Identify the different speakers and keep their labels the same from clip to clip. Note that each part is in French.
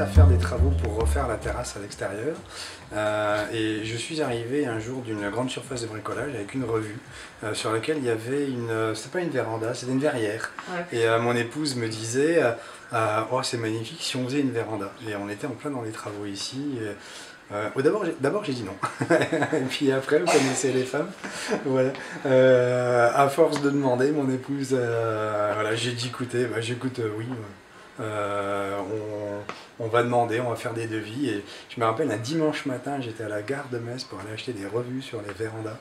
Speaker 1: à faire des travaux pour refaire la terrasse à l'extérieur et je suis arrivé un jour d'une grande surface de bricolage avec une revue sur laquelle il y avait c'était pas une véranda, c'était une verrière. Ouais. Et mon épouse me disait oh c'est magnifique si on faisait une véranda. Et on était en plein dans les travaux ici. D'abord j'ai dit non, et puis après vous connaissez les femmes, voilà. À force de demander, mon épouse, voilà, j'ai dit écoutez, j'écoute oui, on va demander, on va faire des devis. Et je me rappelle un dimanche matin, j'étais à la gare de Metz pour aller acheter des revues sur les vérandas,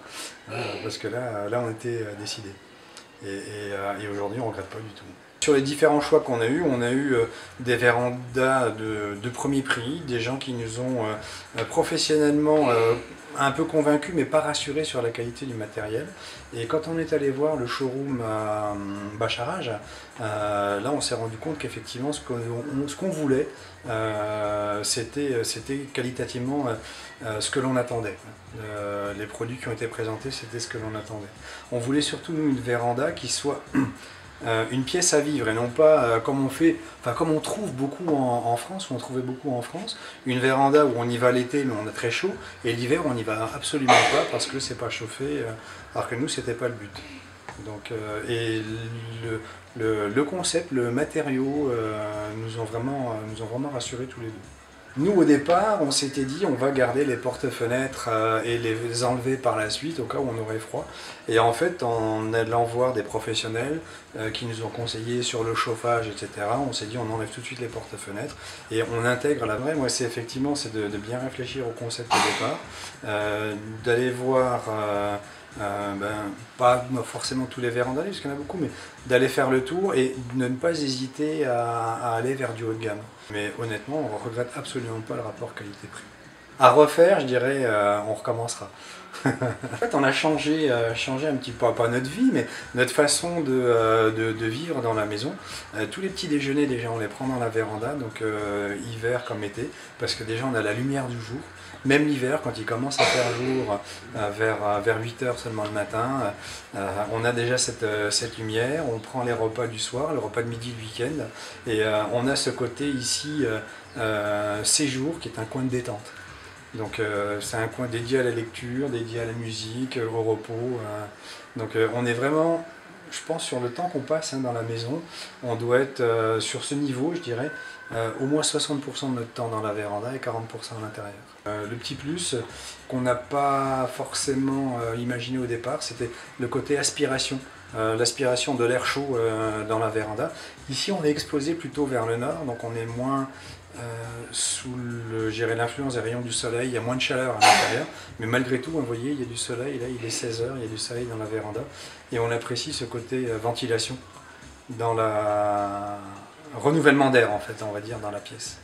Speaker 1: parce que là on était décidés. Et aujourd'hui on ne regrette pas du tout. Sur les différents choix qu'on a eu, on a eu des vérandas de premier prix, des gens qui nous ont professionnellement un peu convaincus mais pas rassurés sur la qualité du matériel. Et quand on est allé voir le showroom à Bacharach, là on s'est rendu compte qu'effectivement ce qu'on voulait, c'était qualitativement ce que l'on attendait. Les produits qui ont été présentés, c'était ce que l'on attendait. On voulait surtout une véranda qui soit une pièce à vivre et non pas comme on trouve beaucoup en France, ou on trouvait beaucoup en France, une véranda où on y va l'été mais on a très chaud, et l'hiver on n'y va absolument pas parce que c'est pas chauffé, alors que nous c'était pas le but. Donc, et le concept, le matériau nous ont vraiment rassurés tous les deux. Nous au départ on s'était dit on va garder les porte-fenêtres et les enlever par la suite au cas où on aurait froid. Et en fait en allant voir des professionnels qui nous ont conseillé sur le chauffage etc. On s'est dit on enlève tout de suite les porte-fenêtres et on intègre la vraie. Moi c'est effectivement de bien réfléchir au concept au départ, d'aller voir pas forcément tous les vérandaliers parce qu'il y en a beaucoup, mais d'aller faire le tour et de ne pas hésiter à aller vers du haut de gamme. Mais honnêtement, on ne regrette absolument pas le rapport qualité-prix. À refaire, je dirais, on recommencera. En fait, on a changé un petit peu, pas notre vie, mais notre façon de vivre dans la maison. Tous les petits déjeuners, déjà, on les prend dans la véranda, donc hiver comme été, parce que déjà, on a la lumière du jour. Même l'hiver, quand il commence à faire jour, vers 8 h seulement le matin, on a déjà cette lumière, on prend les repas du soir, le repas de midi le week-end, et on a ce côté ici, séjour, qui est un coin de détente. Donc c'est un coin dédié à la lecture, dédié à la musique, au repos. Donc on est vraiment, je pense, sur le temps qu'on passe dans la maison, on doit être sur ce niveau, je dirais, au moins 60% de notre temps dans la véranda et 40% à l'intérieur. Le petit plus qu'on n'a pas forcément imaginé au départ, c'était le côté aspiration. L'aspiration de l'air chaud dans la véranda. Ici on est exposé plutôt vers le nord, donc on est moins sous l'influence des rayons du soleil, il y a moins de chaleur à l'intérieur, mais malgré tout, vous voyez, il y a du soleil, là il est 16 h, il y a du soleil dans la véranda, et on apprécie ce côté ventilation dans le renouvellement d'air en fait, on va dire, dans la pièce.